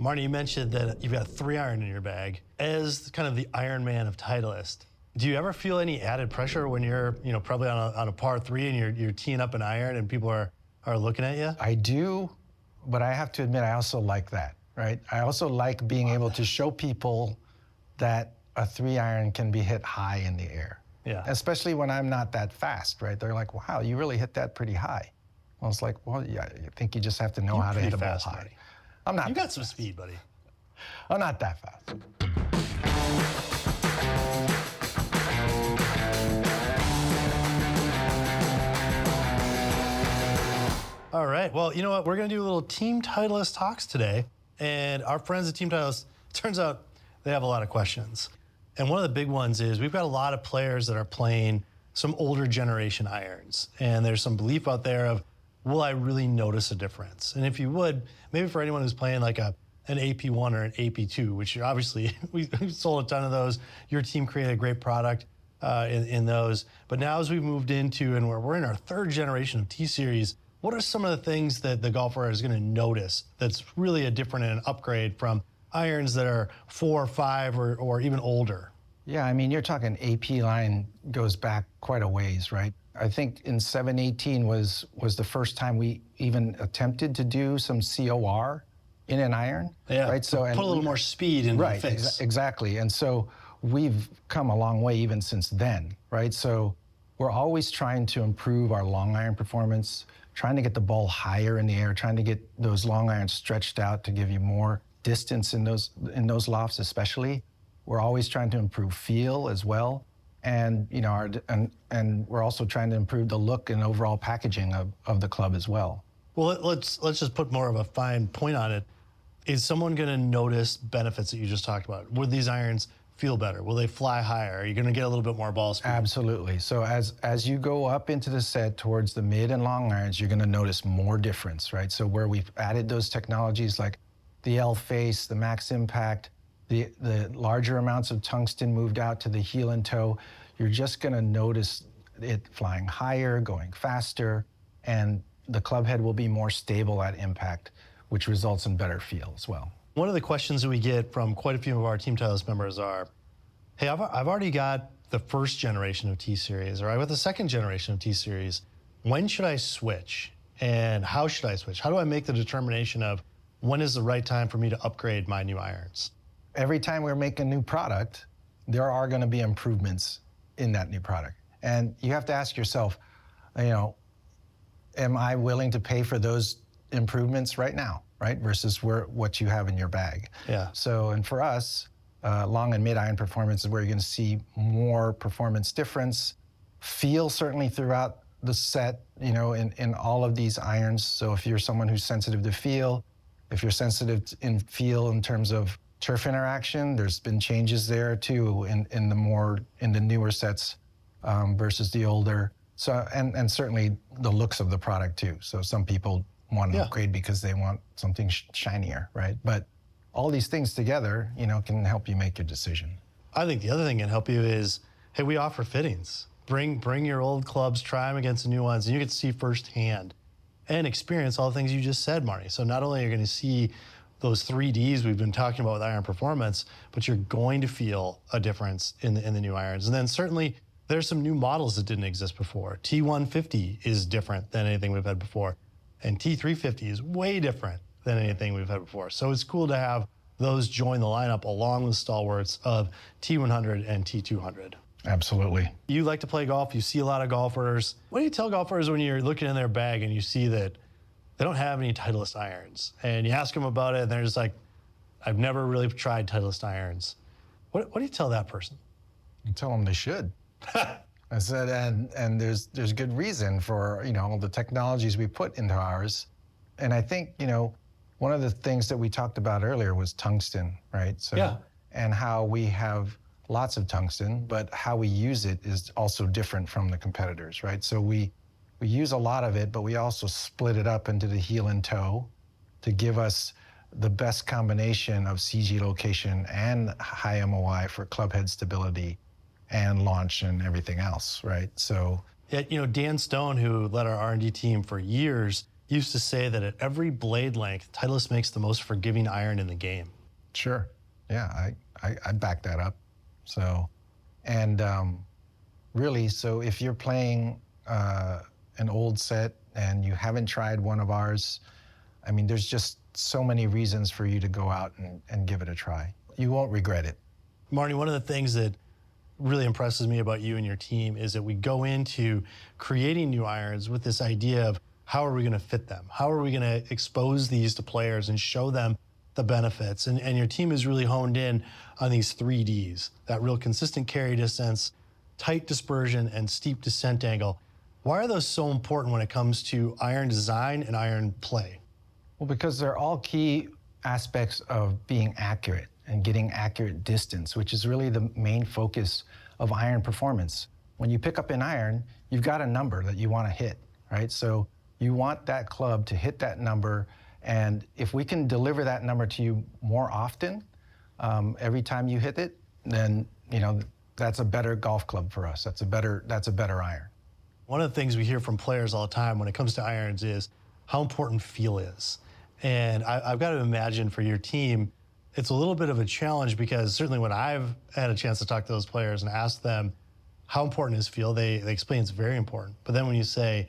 Marni, you mentioned that you've got 3-iron in your bag. As kind of the Iron Man of Titleist, do you ever feel any added pressure when you're, probably on a par 3 and you're teeing up an iron and people are looking at you? I do, but I have to admit, I also like that, right? I also like being able to show people that a 3-iron can be hit high in the air. Yeah. Especially when I'm not that fast, right? They're like, wow, you really hit that pretty high. I was like, well, yeah, I think you just have to know how to hit a ball high. Marni. I'm not. You got some speed, buddy. I'm not that fast. All right, well, you know what? We're gonna do a little Team Titleist talks today. And our friends at Team Titleist, turns out they have a lot of questions. And one of the big ones is we've got a lot of players that are playing some older generation irons. And there's some belief out there of, will I really notice a difference? And if you would, maybe for anyone who's playing like an AP1 or an AP2, which you're obviously, we sold a ton of those. Your team created a great product in those. But now as we've moved into, and we're in our 3rd generation of T-Series, what are some of the things that the golfer is gonna notice that's really a different and an upgrade from irons that are 4 or 5 or even older? Yeah, I mean, you're talking AP line goes back quite a ways, right? I think in 718 was the first time we even attempted to do some COR in an iron. Yeah, right. So put a little more speed into the face. Right, exactly. And so we've come a long way even since then, right? So we're always trying to improve our long iron performance, trying to get the ball higher in the air, trying to get those long irons stretched out to give you more distance in those lofts, especially. We're always trying to improve feel as well. And and we're also trying to improve the look and overall packaging of the club as well. Well, let's just put more of a fine point on it. Is someone going to notice benefits that you just talked about? Will these irons feel better? Will they fly higher? Are you going to get a little bit more ball speed? Absolutely. So as you go up into the set towards the mid and long irons, you're going to notice more difference, right? So where we've added those technologies like the L face, the max impact, the larger amounts of tungsten moved out to the heel and toe, you're just going to notice it flying higher, going faster, and the club head will be more stable at impact, which results in better feel as well. One of the questions that we get from quite a few of our Team Titleist members are, hey, I've already got the 1st generation of T-Series, or I've got the 2nd generation of T-Series. When should I switch? And how should I switch? How do I make the determination of when is the right time for me to upgrade my new irons? Every time we're making a new product, there are going to be improvements in that new product. And you have to ask yourself, am I willing to pay for those improvements right now, right? Versus what you have in your bag. Yeah. So, and for us, long and mid iron performance is where you're going to see more performance difference. Feel certainly throughout the set, in all of these irons. So if you're someone who's sensitive to feel, if you're sensitive in feel in terms of turf interaction, there's been changes there too in the newer sets versus the older. So and certainly the looks of the product too. So some people want to upgrade because they want something shinier, right? But all these things together, can help you make your decision. I think the other thing can help you is, hey, we offer fittings. Bring your old clubs, try them against the new ones, and you get to see firsthand and experience all the things you just said, Marni. So not only are you going to see those 3Ds we've been talking about with iron performance, but you're going to feel a difference in the new irons. And then certainly there's some new models that didn't exist before. T150 is different than anything we've had before. And T350 is way different than anything we've had before. So it's cool to have those join the lineup along with stalwarts of T100 and T200. Absolutely. You like to play golf, you see a lot of golfers. What do you tell golfers when you're looking in their bag and you see that they don't have any Titleist irons? And you ask them about it and they're just like, I've never really tried Titleist irons. What do you tell that person? You tell them they should. I said, and there's good reason for, all the technologies we put into ours. And I think, one of the things that we talked about earlier was tungsten, right? So, yeah. And how we have lots of tungsten, but how we use it is also different from the competitors, right? So we use a lot of it, but we also split it up into the heel and toe to give us the best combination of CG location and high MOI for club head stability and launch and everything else, right? So yeah, Dan Stone, who led our R&D team for years, used to say that at every blade length, Titleist makes the most forgiving iron in the game. Sure. Yeah, I back that up. So, and really, so if you're playing an old set and you haven't tried one of ours, I mean, there's just so many reasons for you to go out and give it a try. You won't regret it. Marni, one of the things that really impresses me about you and your team is that we go into creating new irons with this idea of how are we going to fit them? How are we going to expose these to players and show them the benefits? And your team is really honed in on these 3Ds, that real consistent carry distance, tight dispersion, and steep descent angle. Why are those so important when it comes to iron design and iron play? Well, because they're all key aspects of being accurate and getting accurate distance, which is really the main focus of iron performance. When you pick up an iron, you've got a number that you want to hit, right? So you want that club to hit that number, and if we can deliver that number to you more often, every time you hit it, then that's a better golf club for us. That's a better iron. One of the things we hear from players all the time when it comes to irons is how important feel is. And I've got to imagine for your team, it's a little bit of a challenge because certainly when I've had a chance to talk to those players and ask them how important is feel, they explain it's very important. But then when you say,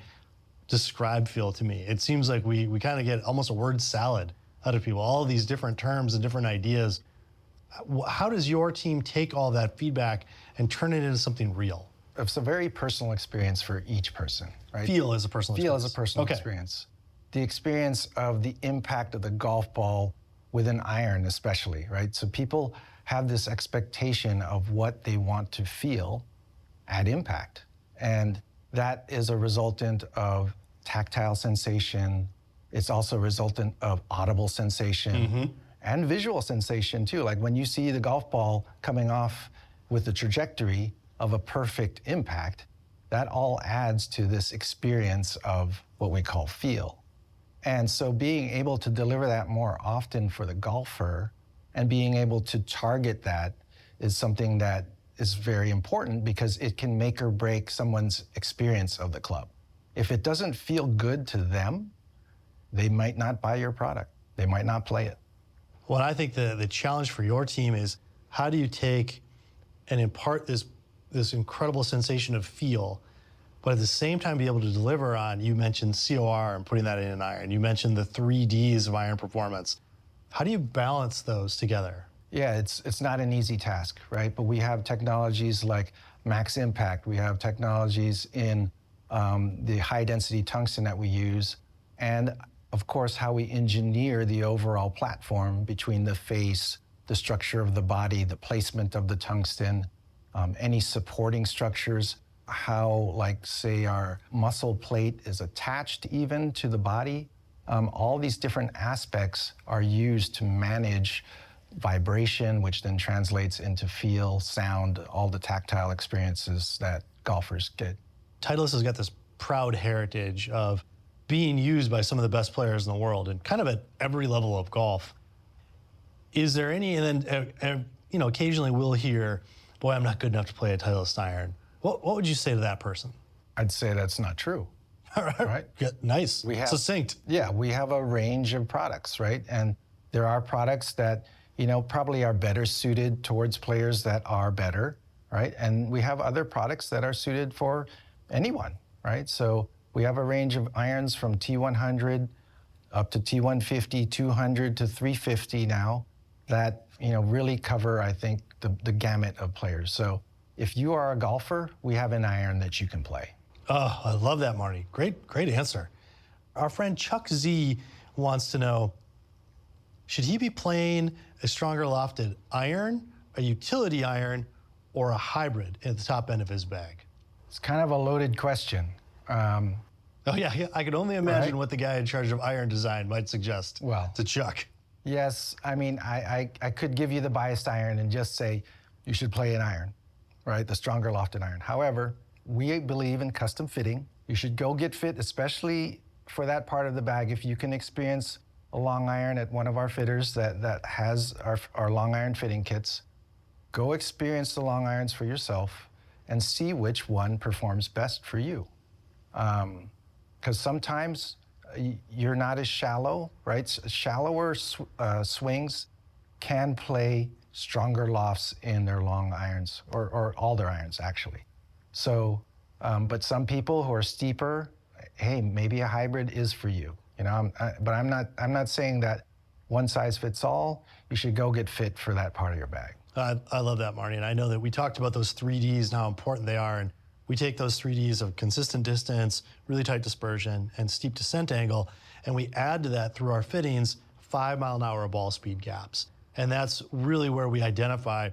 describe feel to me, it seems like we kind of get almost a word salad out of people, all of these different terms and different ideas. How does your team take all that feedback and turn it into something real? It's a very personal experience for each person, right? Feel is a personal Feel experience. is a personal experience. The experience of the impact of the golf ball with an iron especially, right? So people have this expectation of what they want to feel at impact. And that is a resultant of tactile sensation. It's also a resultant of audible sensation and visual sensation too. Like when you see the golf ball coming off with the trajectory of a perfect impact, that all adds to this experience of what we call feel. And so being able to deliver that more often for the golfer and being able to target that is something that is very important because it can make or break someone's experience of the club. If it doesn't feel good to them, they might not buy your product. They might not play it. Well, I think the challenge for your team is how do you take and impart this incredible sensation of feel, but at the same time be able to deliver on, you mentioned COR and putting that in an iron. You mentioned the 3Ds of iron performance. How do you balance those together? Yeah, it's not an easy task, right? But we have technologies like max impact. We have technologies in the high density tungsten that we use. And of course, how we engineer the overall platform between the face, the structure of the body, the placement of the tungsten, any supporting structures, how, like, say, our muscle plate is attached even to the body. All these different aspects are used to manage vibration, which then translates into feel, sound, all the tactile experiences that golfers get. Titleist has got this proud heritage of being used by some of the best players in the world and kind of at every level of golf. Is there any, and then, occasionally we'll hear, boy, I'm not good enough to play a Titleist iron. What would you say to that person? I'd say that's not true. All right. Right? Yeah, nice. We have, succinct. Yeah, we have a range of products, right? And there are products that, probably are better suited towards players that are better, right? And we have other products that are suited for anyone, right? So we have a range of irons from T100 up to T150, 200 to 350 now that, really cover, I think, the gamut of players. So if you are a golfer, we have an iron that you can play. Oh, I love that, Marni. Great answer. Our friend Chuck Z wants to know, should he be playing a stronger lofted iron, a utility iron, or a hybrid at the top end of his bag? It's kind of a loaded question. Oh yeah, I can only imagine Right. what the guy in charge of iron design might suggest Well. to Chuck. Yes, I mean, I could give you the biased iron and just say you should play an iron, right? The stronger lofted iron. However, we believe in custom fitting. You should go get fit, especially for that part of the bag. If you can experience a long iron at one of our fitters that has our long iron fitting kits, go experience the long irons for yourself and see which one performs best for you. Because sometimes you're not as shallow, right? Shallower swings can play stronger lofts in their long irons, or all their irons, actually. So, but some people who are steeper, hey, maybe a hybrid is for you. You know, but I'm not saying that one size fits all. You should go get fit for that part of your bag. I love that, Marni. And I know that we talked about those 3Ds and how important they are. And we take those 3Ds of consistent distance, really tight dispersion, and steep descent angle, and we add to that through our fittings 5-mile-an-hour ball speed gaps. And that's really where we identify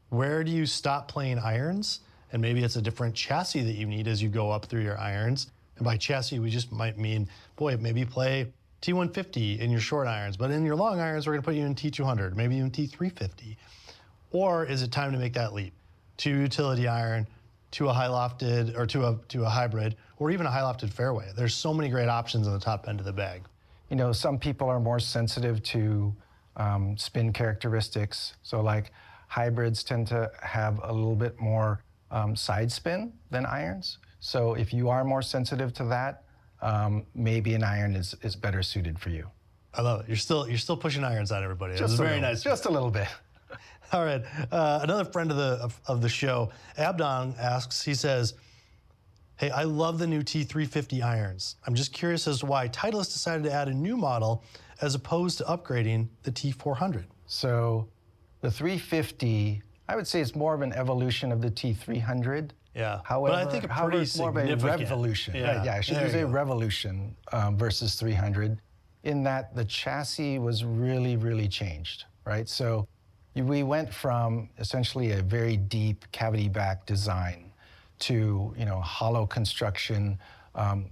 where do you stop playing irons, and maybe it's a different chassis that you need as you go up through your irons. And by chassis, we just might mean, boy, maybe play T150 in your short irons, but in your long irons, we're gonna put you in T200, maybe even T350. Or is it time to make that leap to utility iron, to a high lofted, or to a hybrid, or even a high lofted fairway? There's so many great options on the top end of the bag. You know, some people are more sensitive to spin characteristics. So like hybrids tend to have a little bit more side spin than irons. So if you are more sensitive to that, maybe an iron is better suited for you. I love it. You're still pushing irons on everybody. Just very nice. Just a little bit. All right. Another friend of the show, Abdon, asks. He says, "Hey, I love the new T350 irons. I'm just curious as to why Titleist decided to add a new model as opposed to upgrading the T400." So, the 350, I would say, it's more of an evolution of the T300. Yeah. However, but I think however, it's more of a revolution. Yeah, right, yeah, I should use a revolution versus 300, in that the chassis was really, really changed, right? So we went from essentially a very deep cavity back design to, you know, hollow construction,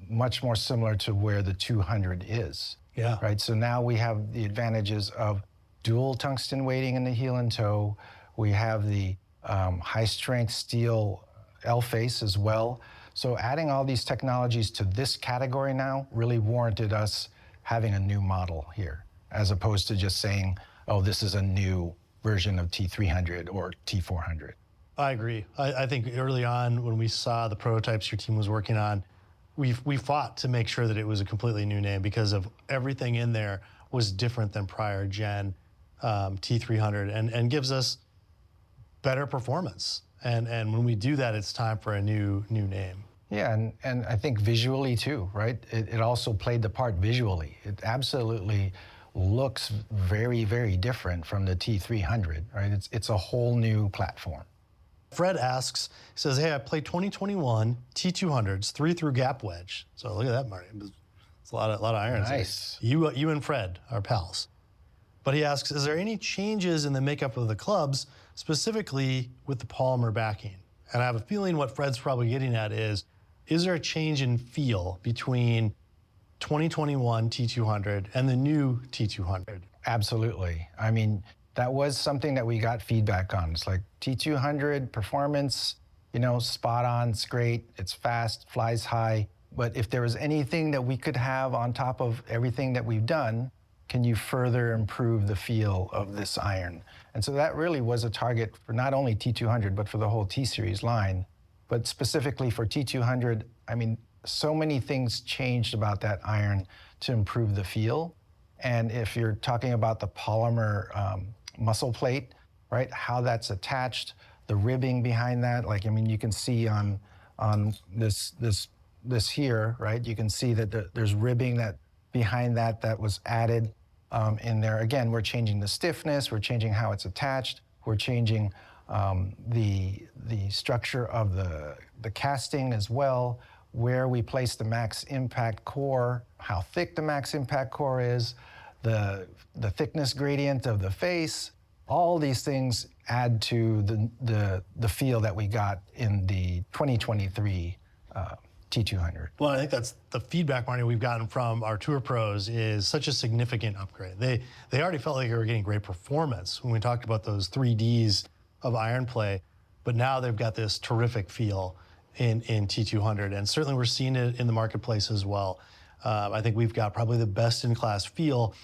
much more similar to where the 200 is. Yeah. Right. So now we have the advantages of dual tungsten weighting in the heel and toe. We have the high strength steel L face as well. So adding all these technologies to this category now really warranted us having a new model here, as opposed to just saying, oh, this is a new version of T300 or T400. I agree. I think early on when we saw the prototypes your team was working on, we fought to make sure that it was a completely new name because of everything in there was different than prior gen T300 and gives us better performance. And when we do that, it's time for a new name. Yeah, and I think visually too, right? It also played the part visually. It absolutely looks very, very different from the T300, right? It's a whole new platform. Fred asks, he says, "Hey, I played 2021 T200s, 3 through gap wedge." So look at that, Marty. It's a lot of irons. Nice. You and Fred are pals. But he asks, is there any changes in the makeup of the clubs, specifically with the polymer backing? And I have a feeling what Fred's probably getting at is there a change in feel between 2021 T200 and the new T200? Absolutely. I mean, that was something that we got feedback on. It's like T200 performance, you know, spot on, it's great, it's fast, flies high. But if there was anything that we could have on top of everything that we've done, can you further improve the feel of this iron? And so that really was a target for not only T200, but for the whole T-Series line. But specifically for T200, I mean, so many things changed about that iron to improve the feel. And if you're talking about the polymer muscle plate, right, how that's attached, the ribbing behind that, like, I mean, you can see on this here, right, you can see that there's ribbing that behind that was added in there. Again, we're changing the stiffness, we're changing how it's attached, we're changing the structure of the casting as well, where we place the max impact core, how thick the max impact core is, the thickness gradient of the face. All these things add to the feel that we got in the 2023 T200. Well, I think that's the feedback, Marty, we've gotten from our tour pros is such a significant upgrade. They already felt like they were getting great performance when we talked about those 3Ds of iron play, but now they've got this terrific feel in T200, and certainly we're seeing it in the marketplace as well. I think we've got probably the best in class feel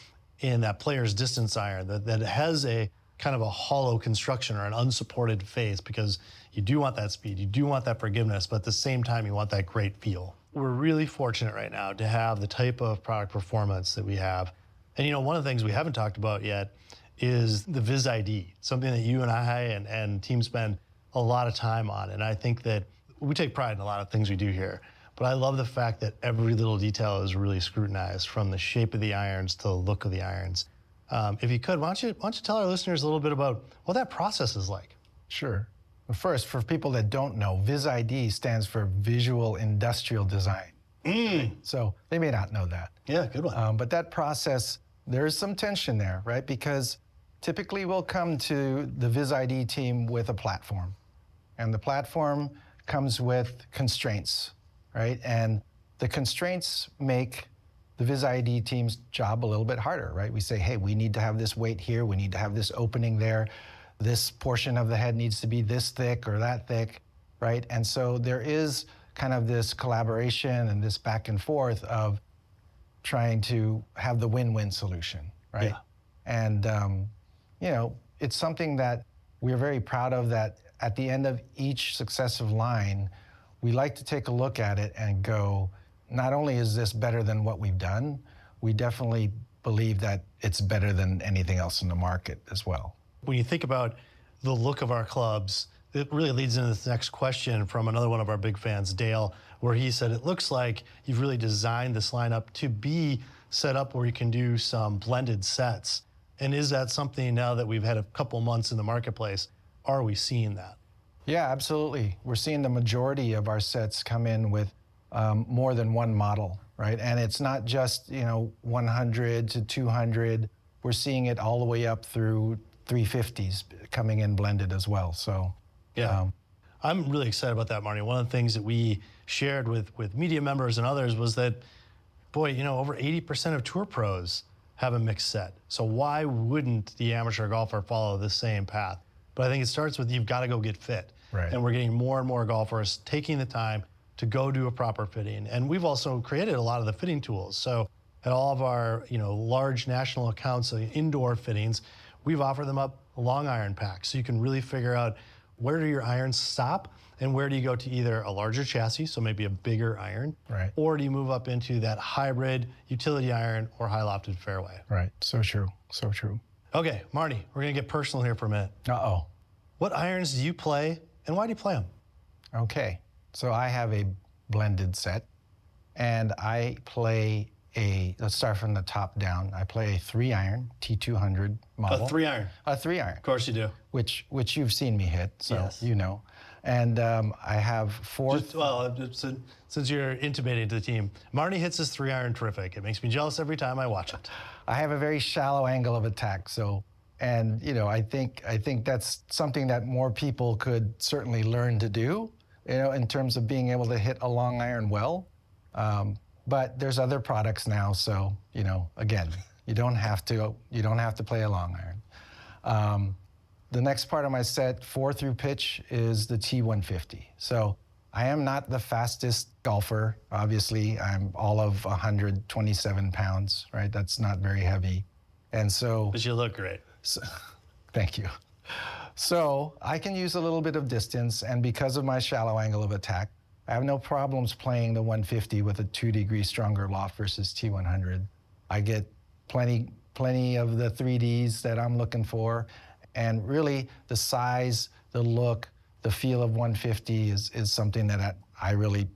in that player's distance iron that has a kind of a hollow construction or an unsupported face, because you do want that speed, you do want that forgiveness, but at the same time you want that great feel. we're really fortunate right now to have the type of product performance that we have. And one of the things we haven't talked about yet is the Viz ID, something that you and I and team spend a lot of time on. And I think that we take pride in a lot of things we do here. But I love the fact that every little detail is really scrutinized, from the shape of the irons to the look of the irons. If you could, why don't you tell our listeners a little bit about what that process is like? Sure. Well, first, for people that don't know, Viz ID stands for Visual Industrial Design. Right? So they may not know that. Yeah, good one. But that process, there's some tension there, right? Because typically we'll come to the Viz ID team with a platform. And the platform comes with constraints, right? And the constraints make the Viz ID team's job a little bit harder, right? We say, hey, we need to have this weight here, we need to have this opening there, this portion of the head needs to be this thick or that thick, right? And so there is kind of this collaboration and this back and forth of trying to have the win-win solution, right? Yeah. And, it's something that we're very proud of, that at the end of each successive line, we like to take a look at it and go, not only is this better than what we've done, we definitely believe that it's better than anything else in the market as well. When you think about the look of our clubs, it really leads into this next question from another one of our big fans, Dale, where he said, it looks like you've really designed this lineup to be set up where you can do some blended sets. And is that something, now that we've had a couple months in the marketplace, are we seeing that? Yeah, absolutely. We're seeing the majority of our sets come in with more than one model, right? And it's not just, 100 to 200. We're seeing it all the way up through 350s coming in blended as well. So, yeah. I'm really excited about that, Marni. One of the things that we shared with media members and others was that, boy, over 80% of tour pros have a mixed set. So why wouldn't the amateur golfer follow the same path? But I think it starts with, you've got to go get fit. Right. And we're getting more and more golfers taking the time to go do a proper fitting. And we've also created a lot of the fitting tools. So at all of our large national accounts, indoor fittings, we've offered them up a long iron pack. So you can really figure out, where do your irons stop and where do you go to either a larger chassis, so maybe a bigger iron, right, or do you move up into that hybrid utility iron or high lofted fairway? Right, so true, so true. Okay, Marni, we're gonna get personal here for a minute. Uh-oh. What irons do you play and why do you play them? Okay, so I have a blended set and I play let's start from the top down. I play a 3-iron T200 model. A 3-iron? A 3-iron. Of course you do. Which you've seen me hit, so yes, you know. And I have four. Since you're intimating to the team, Marni hits his 3-iron terrific. It makes me jealous every time I watch it. I have a very shallow angle of attack, so, and I think that's something that more people could certainly learn to do, in terms of being able to hit a long iron well. But there's other products now, so again, you don't have to play a long iron. The next part of my set, 4 through pitch, is the T150. So I am not the fastest golfer. Obviously, I'm all of 127 pounds, right? That's not very heavy. And so. But you look great. So, thank you. So I can use a little bit of distance, and because of my shallow angle of attack, I have no problems playing the 150 with a 2 degree stronger loft versus T100. I get plenty of the 3Ds that I'm looking for. And really, the size, the look, the feel of 150 is something that I really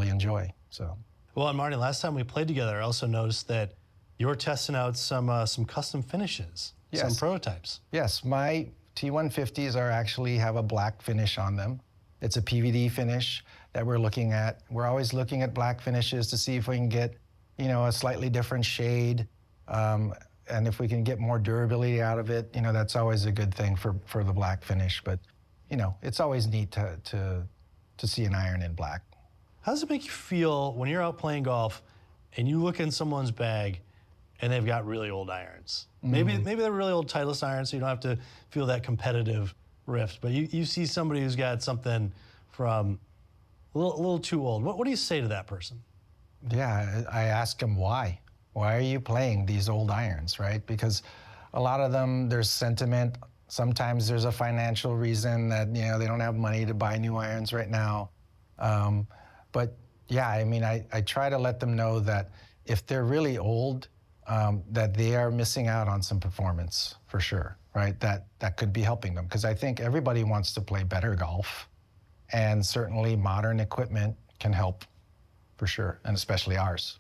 enjoy. So. Well, and Marni, last time we played together, I also noticed that you were testing out some custom finishes, yes, some prototypes. Yes, my T150s actually have a black finish on them. It's a PVD finish that we're looking at. We're always looking at black finishes to see if we can get, a slightly different shade. And if we can get more durability out of it, that's always a good thing for the black finish. But, it's always neat to see an iron in black. How does it make you feel when you're out playing golf and you look in someone's bag and they've got really old irons? Maybe they're really old Titleist irons, so you don't have to feel that competitive rift. But you see somebody who's got something from a little too old. What do you say to that person? Yeah, I ask them why. Why are you playing these old irons, right? Because a lot of them, there's sentiment. Sometimes there's a financial reason that, they don't have money to buy new irons right now. But Yeah, I mean, I try to let them know that if they're really old, that they are missing out on some performance for sure, right? That could be helping them because I think everybody wants to play better golf, and certainly modern equipment can help for sure, and especially ours.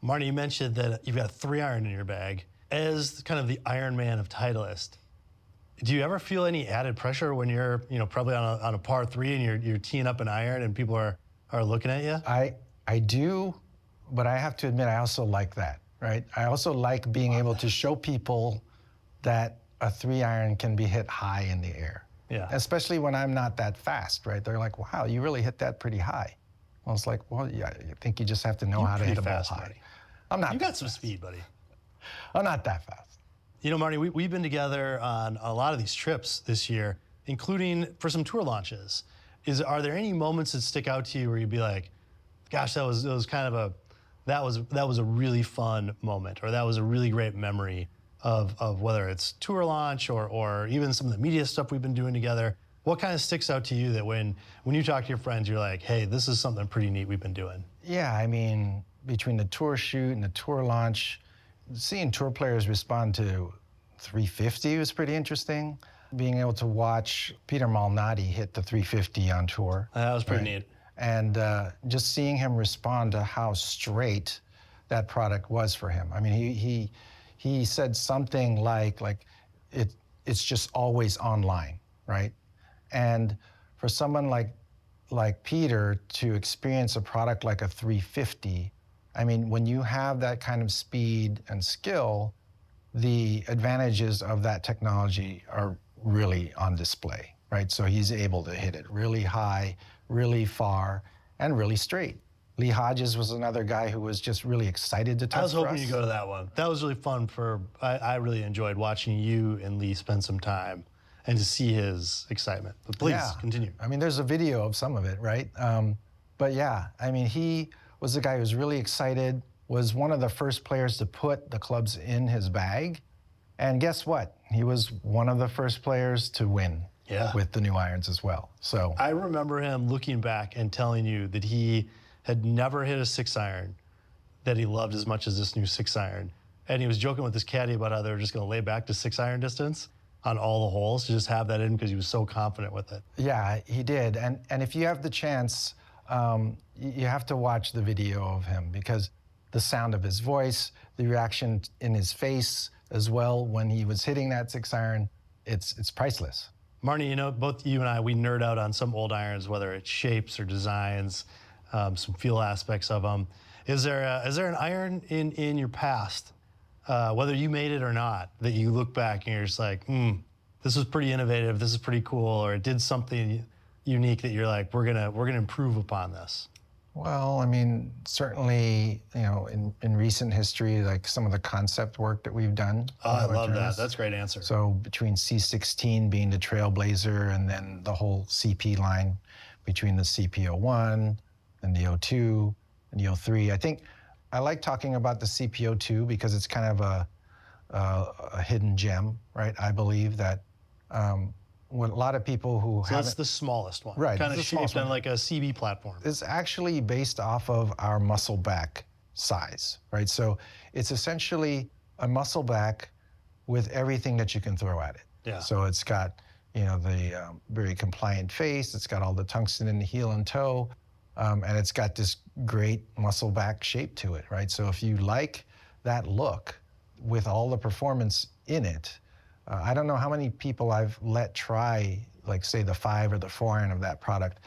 Marni, you mentioned that you've got 3-iron in your bag. As kind of the Iron Man of Titleist, do you ever feel any added pressure when you're, probably on a par 3 and you're teeing up an iron and people are looking at you? I do, but I have to admit I also like that, right? I also like being able to show people that a 3-iron can be hit high in the air. Yeah. Especially when I'm not that fast, right? They're like, wow, you really hit that pretty high. I was like, well, yeah, I think you just have to know how to hit a ball high. Marni. I'm not. You got some speed, buddy. I'm not that fast. Marni, we've been together on a lot of these trips this year, including for some tour launches. Are there any moments that stick out to you where you'd be like, gosh, that was kind of that was a really fun moment, or that was a really great memory of whether it's tour launch or even some of the media stuff we've been doing together? What kind of sticks out to you that when you talk to your friends, you're like, hey, this is something pretty neat we've been doing? Yeah, I mean, between the tour shoot and the tour launch, seeing tour players respond to 350 was pretty interesting. Being able to watch Peter Malnati hit the 350 on tour. That was pretty neat. And just seeing him respond to how straight that product was for him. I mean, he said something like it's just always online, right? And for someone like Peter to experience a product like a 350, I mean, when you have that kind of speed and skill, the advantages of that technology are really on display, right? So he's able to hit it really high, really far, and really straight. Lee Hodges was another guy who was just really excited to test. I was hoping you go to that one. That was really fun. I really enjoyed watching you and Lee spend some time and to see his excitement. But please, continue. I mean, there's a video of some of it, right? But yeah, I mean, he was the guy who was really excited, was one of the first players to put the clubs in his bag. And guess what? He was one of the first players to win with the new irons as well. So I remember him looking back and telling you that he had never hit a 6-iron that he loved as much as this new 6-iron. And he was joking with his caddy about how they were just going to lay back to 6-iron distance on all the holes to just have that in because he was so confident with it. Yeah, he did. And if you have the chance, you have to watch the video of him because the sound of his voice, the reaction in his face as well when he was hitting that 6-iron, it's priceless. Marni, both you and I, we nerd out on some old irons, whether it's shapes or designs, some feel aspects of them. Is there an iron in your past, whether you made it or not, that you look back and you're just like, this was pretty innovative, this is pretty cool, or it did something unique that you're like, we're gonna improve upon this? Well, I mean, certainly, in recent history, like some of the concept work that we've done. Oh, I love that. That's a great answer. So between C16 being the Trailblazer and then the whole CP line between the CP01 and the O2 and the O3, I think I like talking about the CP02 because it's kind of a hidden gem, right? I believe that when a lot of people who that's the smallest one, right? Kind of shaped on like a CB platform. It's actually based off of our muscle back size, right? So it's essentially a muscle back with everything that you can throw at it. Yeah. So it's got the very compliant face. It's got all the tungsten in the heel and toe, and it's got this great muscle back shape to it, right? So if you like that look with all the performance in it. I don't know how many people I've let try, like say the 5 or the 4-iron of that product,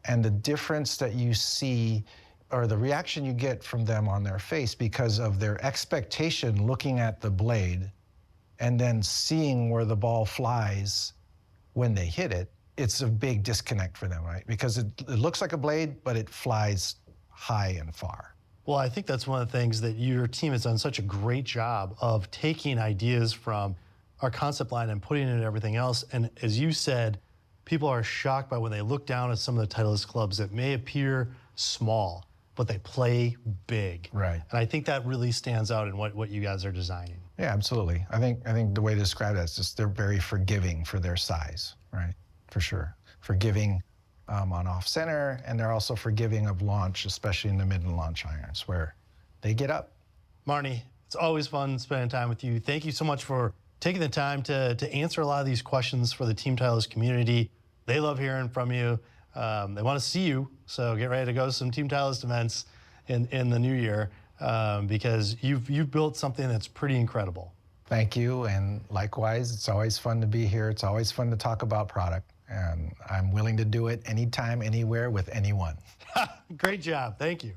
and the difference that you see or the reaction you get from them on their face because of their expectation looking at the blade and then seeing where the ball flies when they hit it, it's a big disconnect for them, right? Because it looks like a blade, but it flies high and far. Well, I think that's one of the things that your team has done such a great job of taking ideas from our concept line and putting it in everything else. And as you said, people are shocked by when they look down at some of the Titleist clubs that may appear small, but they play big. Right. And I think that really stands out in what you guys are designing. Yeah, absolutely. I think the way to describe that is just they're very forgiving for their size, right? For sure. Forgiving, on off-center, and they're also forgiving of launch, especially in the mid and launch irons, where they get up. Marni, it's always fun spending time with you. Thank you so much for taking the time to answer a lot of these questions for the Team Titleist community. They love hearing from you. They want to see you, so get ready to go to some Team Titleist events in the new year because you've built something that's pretty incredible. Thank you, and likewise, it's always fun to be here. It's always fun to talk about product, and I'm willing to do it anytime, anywhere, with anyone. Great job. Thank you.